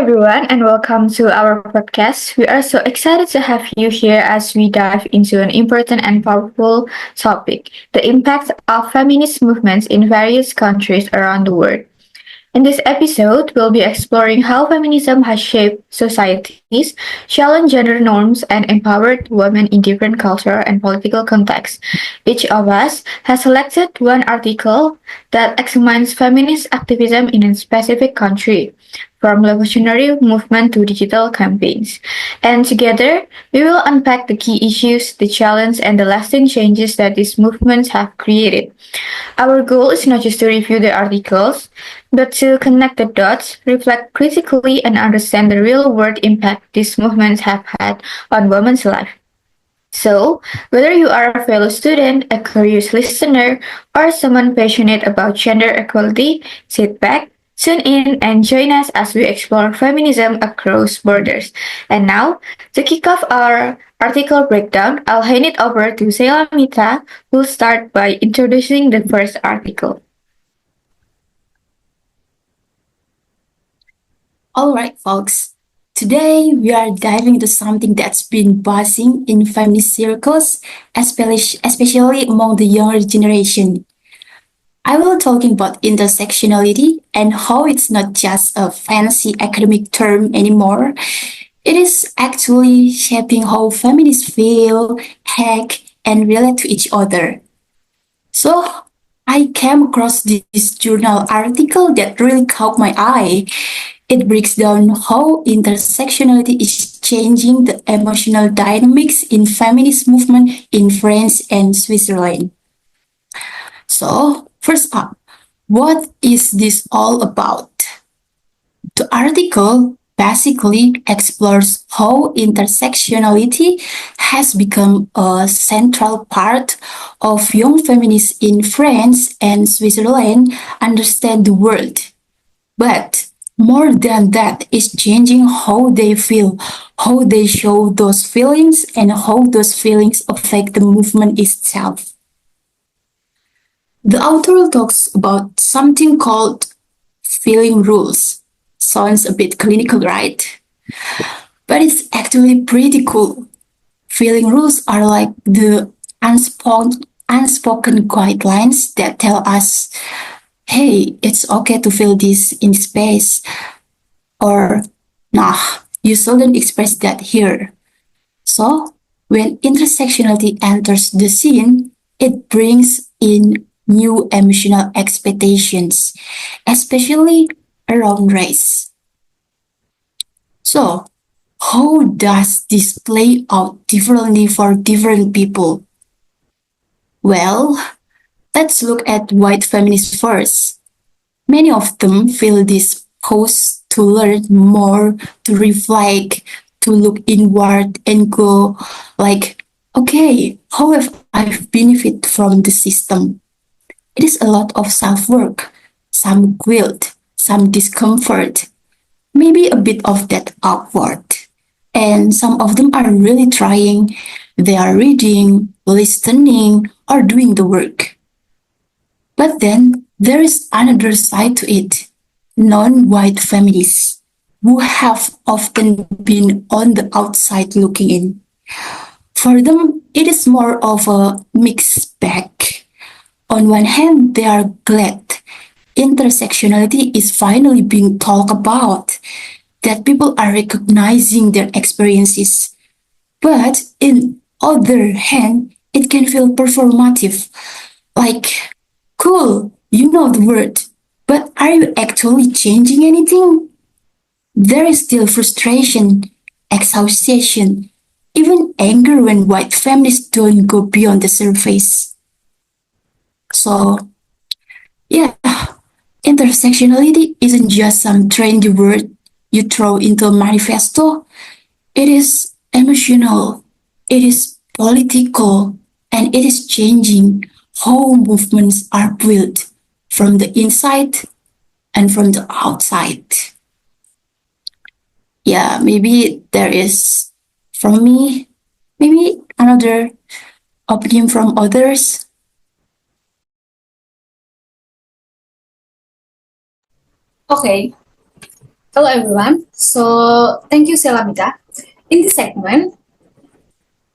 everyone, and welcome to our podcast. We are so excited to have you here as we dive into an important and powerful topic: the impact of feminist movements in various countries around the world. In this episode, we'll be exploring how feminism has shaped societies, challenged gender norms, and empowered women in different cultural and political contexts. Each of us has selected one article that examines feminist activism in a specific country, from revolutionary movement to digital campaigns. And together, we will unpack the key issues, the challenge, and the lasting changes that these movements have created. Our goal is not just to review the articles, but to connect the dots, reflect critically, and understand the real world impact these movements have had on women's life. So, whether you are a fellow student, a curious listener, or someone passionate about gender equality, sit back, tune in, and join us as we explore feminism across borders. And now, to kick off our article breakdown, I'll hand it over to Sheillamitha, who'll start by introducing the first article. All right, folks. Today we are diving into something that's been buzzing in feminist circles, especially among the younger generation. I will talking about intersectionality and how it's not just a fancy academic term anymore. It is actually shaping how feminists feel, hack, and relate to each other. So I came across this journal article that really caught my eye. It breaks down how intersectionality is changing the emotional dynamics in feminist movement in France and Switzerland. So, first up, what is this all about? The article basically explores how intersectionality has become a central part of young feminists in France and Switzerland understand the world. But more than that, it's changing how they feel, how they show those feelings, and how those feelings affect the movement itself. The author talks about something called feeling rules. Sounds a bit clinical, right? But it's actually pretty cool. Feeling rules are like the unspoken guidelines that tell us, hey, it's okay to feel this in space, or nah, you shouldn't express that here. So, when intersectionality enters the scene, it brings in new emotional expectations, especially around race. So, how does this play out differently for different people? Well, let's look at white feminists first. Many of them feel this push to learn more, to reflect, to look inward and go like, okay, how have I benefit from the system? It is a lot of self-work, some guilt, some discomfort, maybe a bit of that awkward. And some of them are really trying. They are reading, listening, or doing the work. But then there is another side to it. Non-white feminists who have often been on the outside looking in. For them, it is more of a mixed bag. On one hand, they are glad intersectionality is finally being talked about, that people are recognizing their experiences. But in other hand, it can feel performative, like, cool, you know the word, but are you actually changing anything? There is still frustration, exhaustion, even anger when white feminists don't go beyond the surface. So, yeah, intersectionality isn't just some trendy word you throw into a manifesto. It is emotional, it is political, and it is changing how movements are built from the inside and from the outside. Yeah, maybe there is from me, maybe another opinion from others. Okay, Hello everyone. Thank you Sheillamitha. In this segment,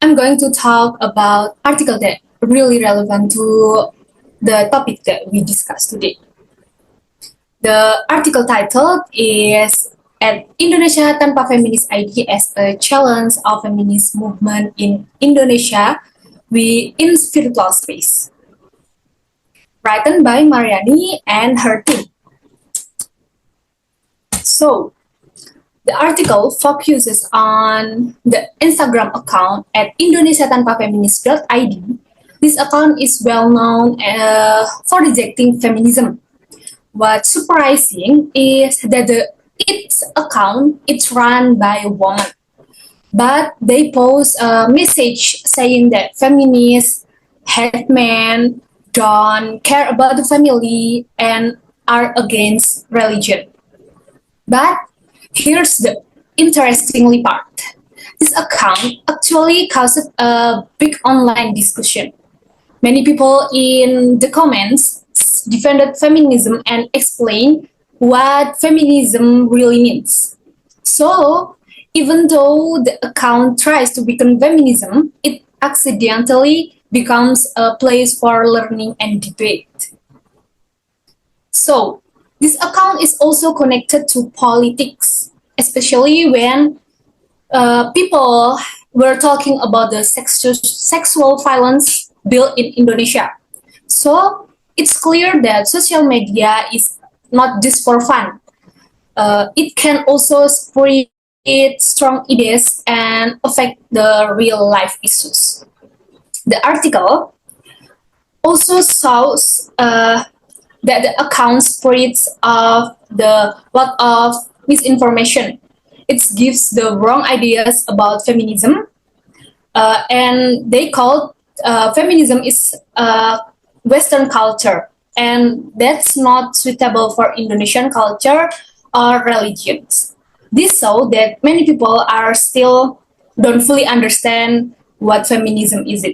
I'm going to talk about article that really relevant to the topic that we discussed today. The article title is at Indonesia Tanpa Feminis ID as a Challenge of Feminist Movement in Indonesia we in Virtual Space. Written by Mariani and her team. So, the article focuses on the Instagram account at indonesiatanpafeminis.id. This account is well known for rejecting feminism. What's surprising is that its account is run by a woman, but they post a message saying that feminists hate men, don't care about the family, and are against religion. But here's the interestingly part. This account actually caused a big online discussion. Many people in the comments defended feminism and explained what feminism really means. So, even though the account tries to weaken feminism, it accidentally becomes a place for learning and debate. So, this account is also connected to politics, especially when people were talking about the sexual violence bill in Indonesia. So it's clear that social media is not just for fun. It can also spread strong ideas and affect the real life issues. The article also shows that the account spreads of the lot of misinformation. It gives the wrong ideas about feminism, and they call feminism is Western culture, and that's not suitable for Indonesian culture or religions. This shows that many people are still don't fully understand what feminism is.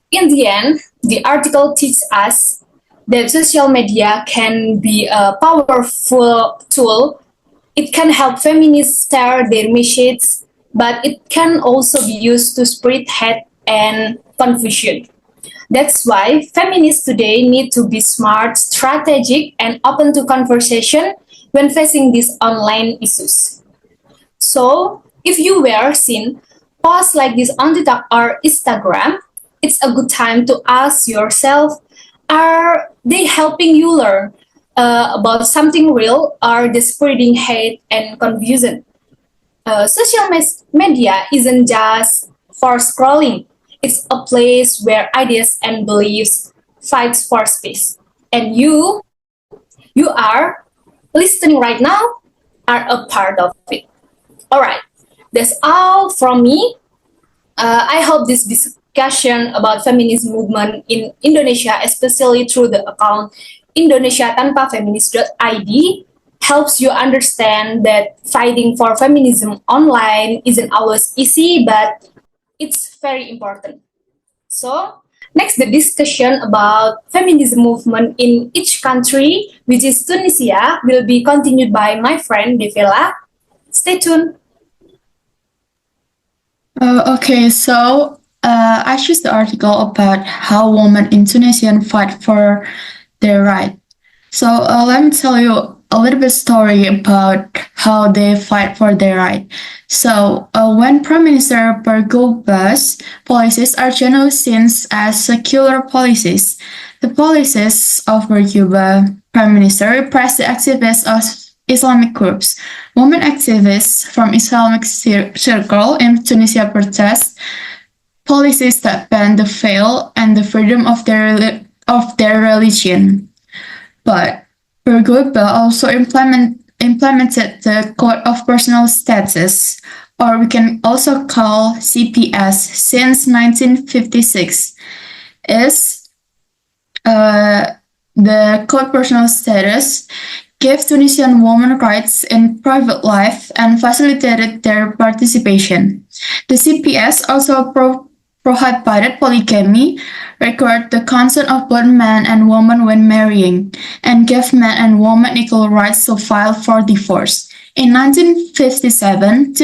In the end, the article teaches us that social media can be a powerful tool. It can help feminists share their message, but it can also be used to spread hate and confusion. That's why feminists today need to be smart, strategic, and open to conversation when facing these online issues. So, if you were seen posts like this on TikTok or Instagram, it's a good time to ask yourself, are they helping you learn about something real, or they spreading hate and confusion? Social media isn't just for scrolling. It's a place where ideas and beliefs fight for space. And you are listening right now, are a part of it. All right, that's all from me. I hope this discussion about feminist movement in Indonesia, especially through the account indonesiatanpafeminis.id, helps you understand that fighting for feminism online isn't always easy, but it's very important. So, next, the discussion about feminism movement in each country, which is Tunisia, will be continued by my friend Devella. Stay tuned. Okay, so I choose the article about how women in Tunisia fight for their right. So let me tell you a little bit story about how they fight for their right. So when Prime Minister Bergubba's policies are generally seen as secular policies, the policies of Bergubba Prime Minister repress the activists of Islamic groups. Women activists from Islamic circle in Tunisia protest policies that ban the faith and the freedom of their religion. But Bergubba also implemented the Code of Personal Status, or we can also call CPS, since 1956. The Code Personal Status gave Tunisian women rights in private life and facilitated their participation. The CPS also prohibited polygamy, required the consent of both man and woman when marrying, and gave men and women equal rights to file for divorce. In 1957,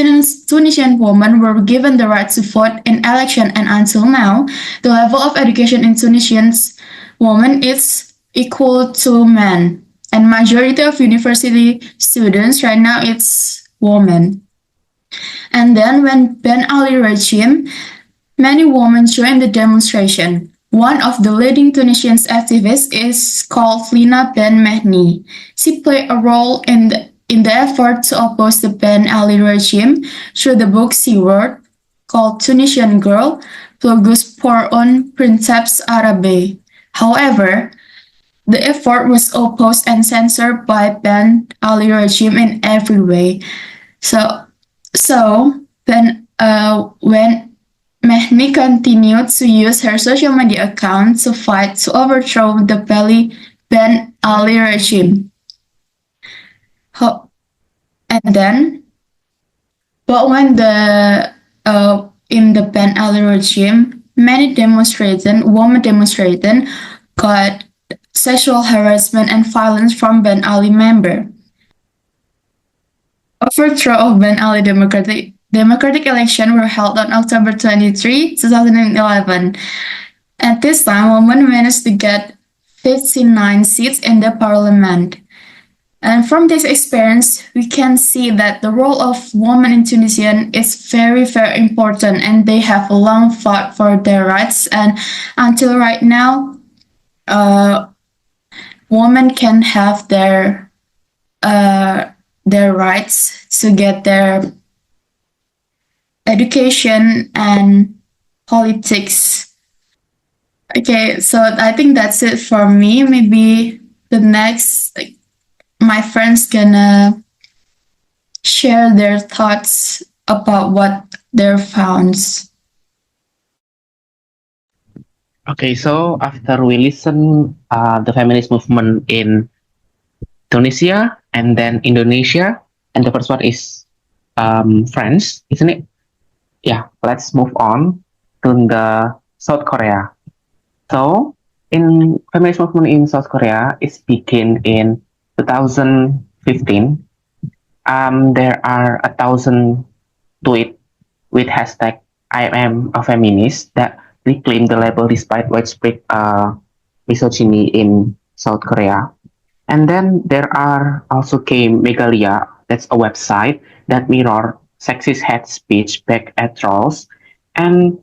Tunisian women were given the right to vote in election, and until now, the level of education in Tunisian women is equal to men. And majority of university students right now it's women. And then when Ben Ali regime, many women joined the demonstration. One of the leading Tunisian activists is called Lina Ben Mehni. She played a role in the effort to oppose the Ben Ali regime through the book she wrote called Tunisian Girl, Blogus pour un Princeps Arabe. However, the effort was opposed and censored by Ben Ali regime in every way. So when Mehni continued to use her social media account to fight to overthrow the Ben Ali regime. And then, but when in the Ben Ali regime, many women demonstrated, got sexual harassment and violence from Ben Ali member. Overthrow of Ben Ali democratic election were held on October 23, 2011. At this time, women managed to get 59 seats in the parliament. And from this experience, we can see that the role of women in Tunisia is very, very important, and they have long fought for their rights. And until right now, women can have their rights to get their education and politics. Okay, so I think that's it for me. Maybe the next, my friends gonna share their thoughts about what their founds. Okay, so after we listen the feminist movement in Tunisia and then Indonesia, and the first one is France, isn't it? Yeah, let's move on to the South Korea. So, in feminist movement in South Korea, it began in 2015. There are 1,000 tweets with hashtag I am a feminist that reclaim the label despite widespread misogyny in South Korea. And then there are also came Megalia, that's a website that mirror sexist hate speech back at trolls. And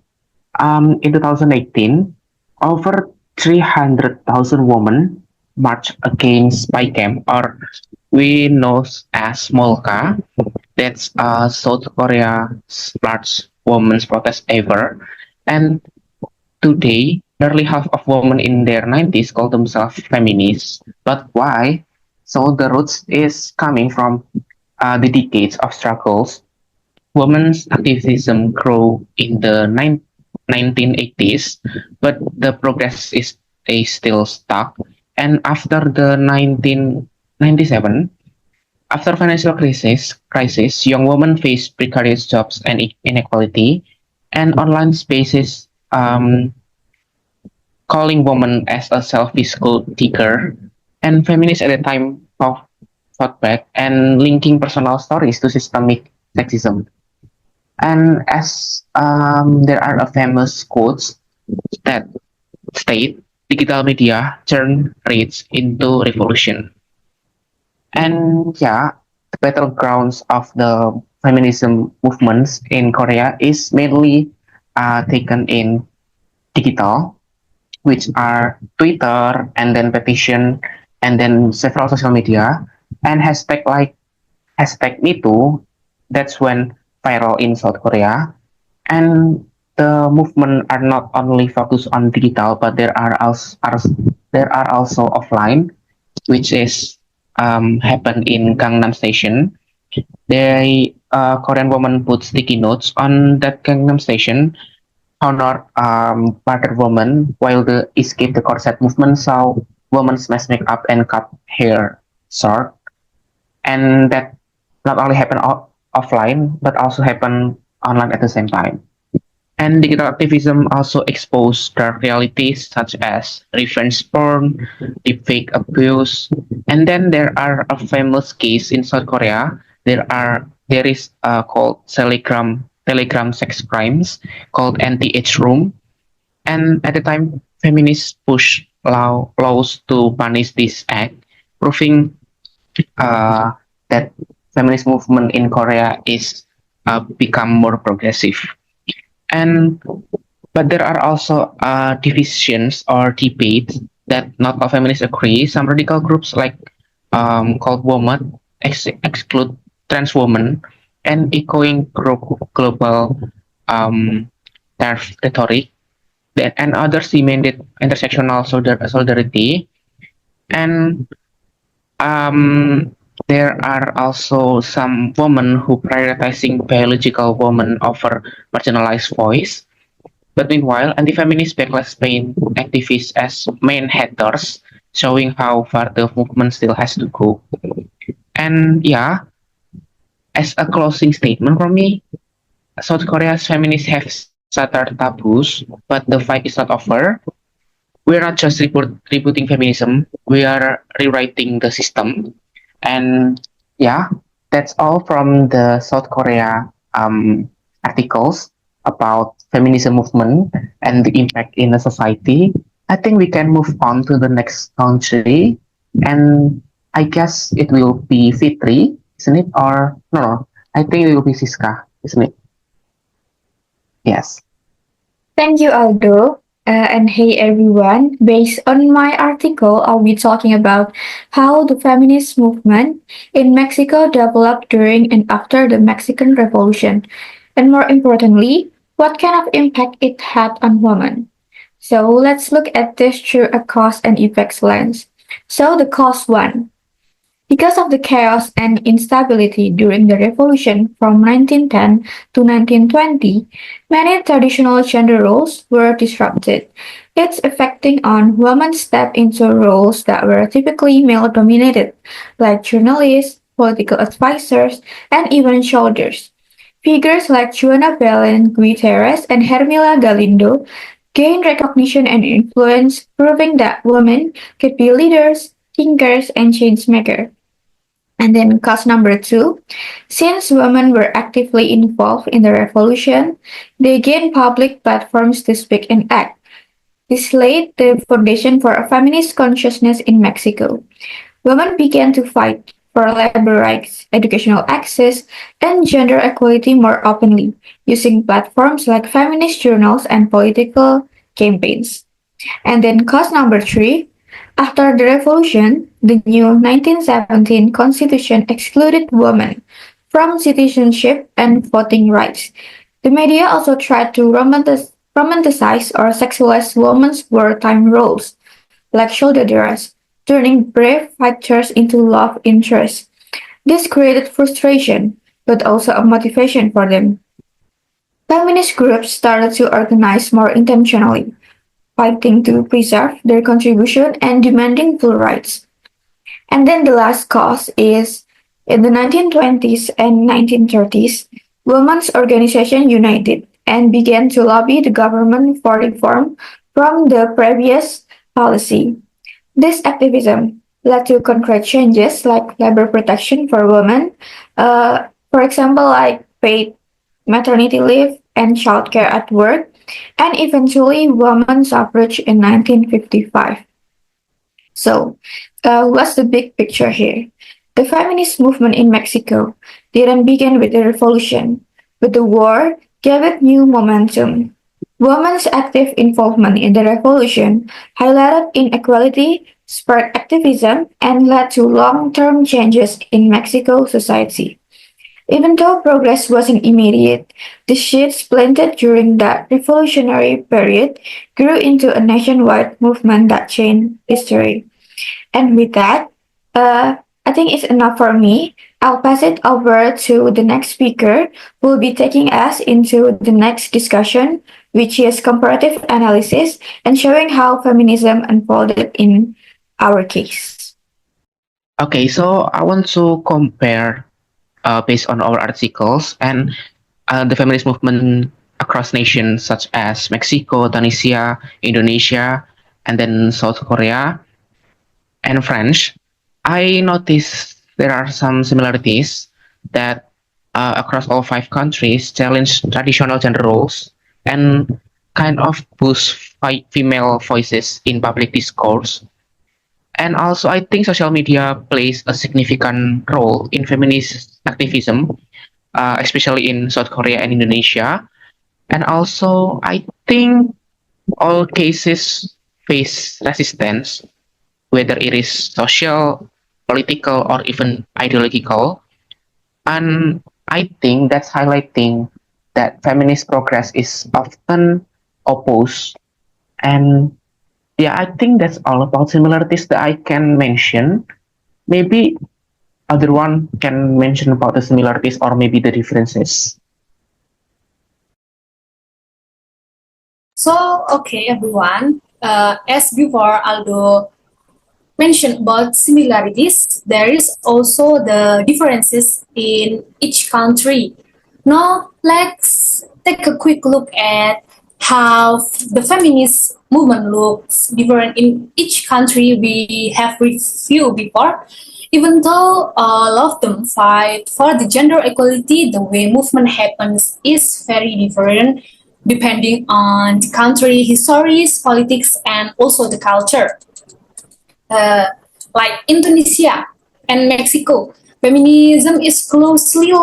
in 2018, over 300,000 women marched against spy camp, or we know as Molka. That's South Korea's largest women's protest ever. And today, nearly half of women in their 90s call themselves feminists. But why? So the roots is coming from the decades of struggles. Women's activism grew in the 1980s, but the progress is still stuck. And after the 1997, after financial crisis, young women face precarious jobs and inequality, and online spaces calling women as a selfish gold digger, and feminists at the time fought back and linking personal stories to systemic sexism. And as there are a famous quotes that state, digital media turn rage into revolution. And yeah, the battlegrounds of the feminism movements in Korea is mainly taken in digital, which are Twitter and then petition and then several social media, and hashtag like hashtag MeToo. That's when viral in South Korea. And the movement are not only focused on digital, but there are also offline, which is happen in Gangnam Station. They Korean woman put sticky notes on that Gangnam Station, honor battered woman, while the escape the corset movement saw women's mass makeup and cut hair short. And that not only happen offline but also happen online at the same time. And digital activism also exposed dark realities such as revenge porn, deepfake abuse, and then there are a famous case in South Korea. There is called Telegram sex crimes called anti-age room, and at the time feminists push laws to punish this act, proving uh, that feminist movement in Korea is become more progressive. And but there are also divisions or debates that not all feminists agree. Some radical groups like called women exclude trans women and echoing global um, TERF rhetoric. And others demanded intersectional solidarity. And um, there are also some women who prioritizing biological women over marginalized voice. But meanwhile, anti-feminist backlash paint activists as main haters, showing how far the movement still has to go. And yeah, as a closing statement from me, South Korea's feminists have shattered taboos, but the fight is not over. We're not just rebooting feminism, we are rewriting the system. And yeah, that's all from the South Korea articles about feminism movement and the impact in the society. I think we can move on to the next country, and I guess it will be Fitri, isn't it? Or no, I think it will be Siska, isn't it? Yes. Thank you, Aldo. And hey everyone, based on my article, I'll be talking about how the feminist movement in Mexico developed during and after the Mexican Revolution, and more importantly, what kind of impact it had on women. So let's look at this through a cause and effects lens. So the cause one. Because of the chaos and instability during the revolution from 1910 to 1920, many traditional gender roles were disrupted. It's affecting on women step into roles that were typically male dominated, like journalists, political advisors, and even soldiers. Figures like Juana Belén Guiterres and Hermila Galindo gained recognition and influence, proving that women could be leaders, thinkers, and change makers. And then cause number two, since women were actively involved in the revolution, they gained public platforms to speak and act. This laid the foundation for a feminist consciousness in Mexico. Women began to fight for labor rights, educational access, and gender equality more openly, using platforms like feminist journals and political campaigns. And then cause number three, after the revolution, the new 1917 constitution excluded women from citizenship and voting rights. The media also tried to romanticize or sexualize women's wartime roles, like soldaderas, turning brave fighters into love interests. This created frustration, but also a motivation for them. Feminist groups started to organize more intentionally, fighting to preserve their contribution and demanding full rights. And then the last cause is in the 1920s and 1930s, women's organizations united and began to lobby the government for reform from the previous policy. This activism led to concrete changes like labor protection for women, for example, like paid maternity leave and childcare at work, and eventually women's suffrage in 1955. So, what's the big picture here? The feminist movement in Mexico didn't begin with the revolution, but the war gave it new momentum. Women's active involvement in the revolution highlighted inequality, sparked activism, and led to long-term changes in Mexico society. Even though progress wasn't immediate, the seeds planted during that revolutionary period grew into a nationwide movement that changed history. And with that, I think it's enough for me. I'll pass it over to the next speaker who will be taking us into the next discussion, which is comparative analysis and showing how feminism unfolded in our case. Okay, so I want to compare based on our articles and the feminist movement across nations such as Mexico, Tunisia, Indonesia, and then South Korea and French, I noticed there are some similarities that across all five countries challenge traditional gender roles and kind of boost female voices in public discourse. And also, I think social media plays a significant role in feminist activism, especially in South Korea and Indonesia. And also, I think all cases face resistance, whether it is social, political, or even ideological. And I think that's highlighting that feminist progress is often opposed. And yeah, I think that's all about similarities that I can mention. Maybe other one can mention about the similarities or maybe the differences. So, okay, everyone. As before, Aldo mentioned about similarities, there is also the differences in each country. Now, let's take a quick look at how the feminist movement looks different in each country we have reviewed before. Even though all of them fight for the gender equality, the way movement happens is very different depending on the country, histories, politics, and also the culture. Uh, like Indonesia and Mexico, feminism is closely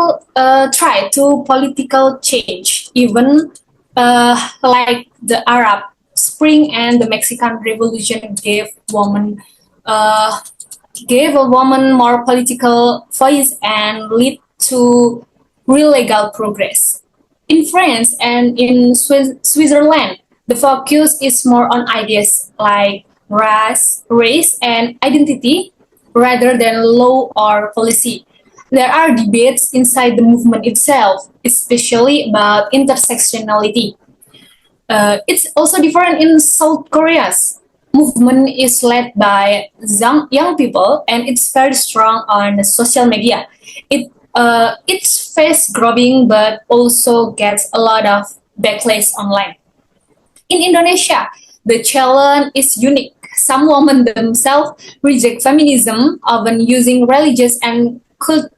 tied to political change, even like the Arab Spring and the Mexican Revolution uh, gave a woman more political voice and lead to real legal progress. In France and in Switzerland, the focus is more on ideas like race, and identity rather than law or policy. There are debates inside the movement itself, especially about intersectionality. It's also different in South Korea's movement is led by young people and it's very strong on social media. It's fast growing but also gets a lot of backlash online. In Indonesia, the challenge is unique. Some women themselves reject feminism, often using religious and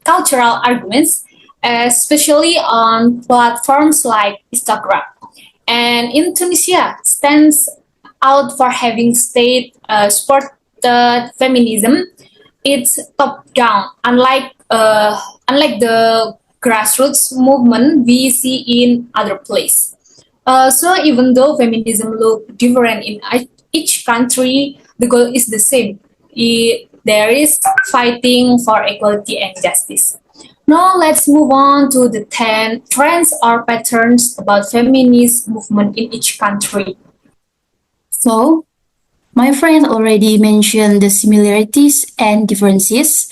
cultural arguments, especially on platforms like Instagram. And in Tunisia, stands out for having state supported feminism. It's top down, unlike the grassroots movement we see in other places. So even though feminism look different in each country, the goal is the same. There is fighting for equality and justice. Now let's move on to the 10 trends or patterns about feminist movement in each country. So, my friend already mentioned the similarities and differences.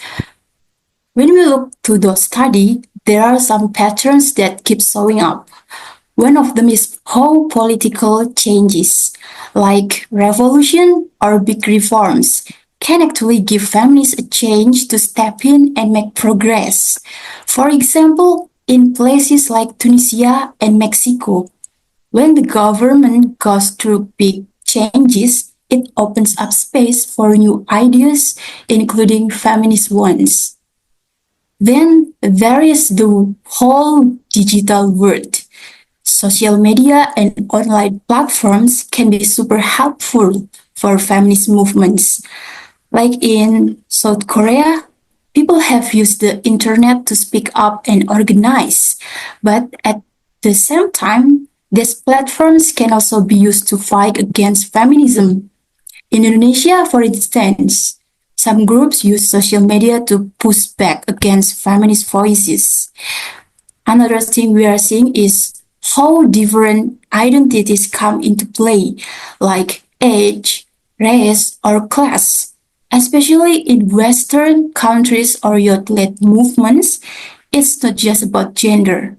When we look to those studies, there are some patterns that keep showing up. One of them is how political changes, like revolution or big reforms, can actually give feminists a chance to step in and make progress. For example, in places like Tunisia and Mexico, when the government goes through big changes, it opens up space for new ideas, including feminist ones. Then there is the whole digital world. Social media and online platforms can be super helpful for feminist movements. Like in South Korea, people have used the internet to speak up and organize. But at the same time, these platforms can also be used to fight against feminism. In Indonesia, for instance, some groups use social media to push back against feminist voices. Another thing we are seeing is how different identities come into play, like age, race, or class. Especially in Western countries or youth-led movements, it's not just about gender.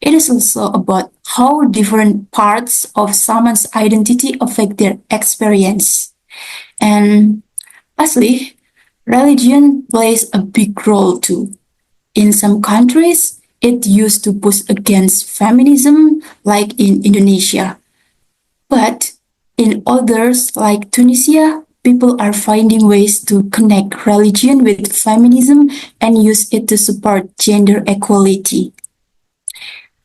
It is also about how different parts of someone's identity affect their experience. And lastly, religion plays a big role too. In some countries, it used to push against feminism, like in Indonesia. But in others, like Tunisia, people are finding ways to connect religion with feminism and use it to support gender equality.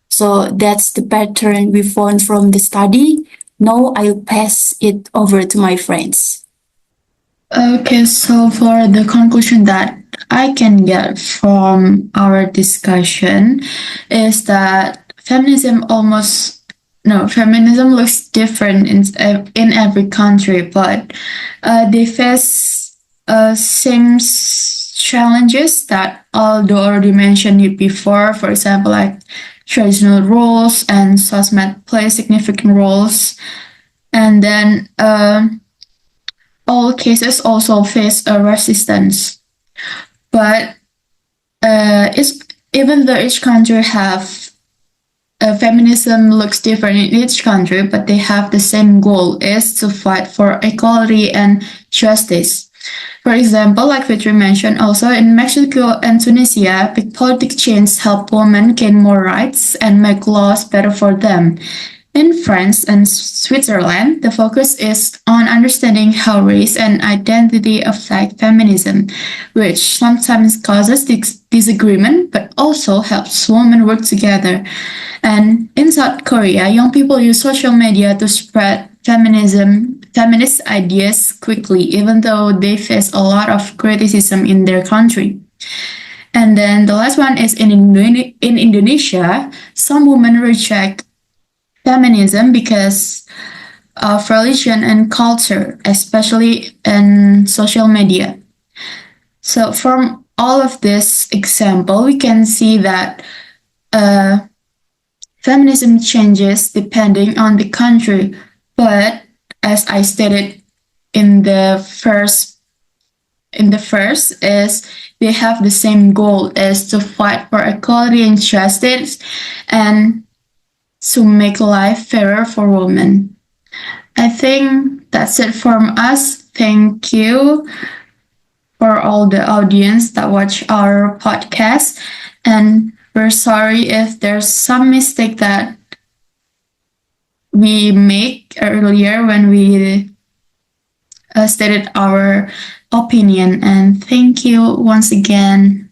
So that's the pattern we found from the study. Now I'll pass it over to my friends. Okay, so for the conclusion that I can get from our discussion is that feminism looks different in every country, but they face same challenges that Aldo already mentioned it before. For example, like traditional roles and SOSMED play significant roles, and then all cases also face a resistance. But it's even though each country have feminism looks different in each country, but they have the same goal is to fight for equality and justice. For example, like Fitri mentioned, also in Mexico and Tunisia, big political change help women gain more rights and make laws better for them. In France and Switzerland, the focus is on understanding how race and identity affect feminism, which sometimes causes disagreement but also helps women work together. And in South Korea, young people use social media to spread feminist ideas quickly, even though they face a lot of criticism in their country. And then the last one is in Indonesia, some women reject feminism because of religion and culture, especially in social media. So from all of this example, we can see that feminism changes depending on the country. But as I stated in the first is they have the same goal as to fight for equality and justice and to make life fairer for women. I think that's it from us. Thank you for all the audience that watch our podcast. And we're sorry if there's some mistake that we make earlier when we stated our opinion. And thank you once again.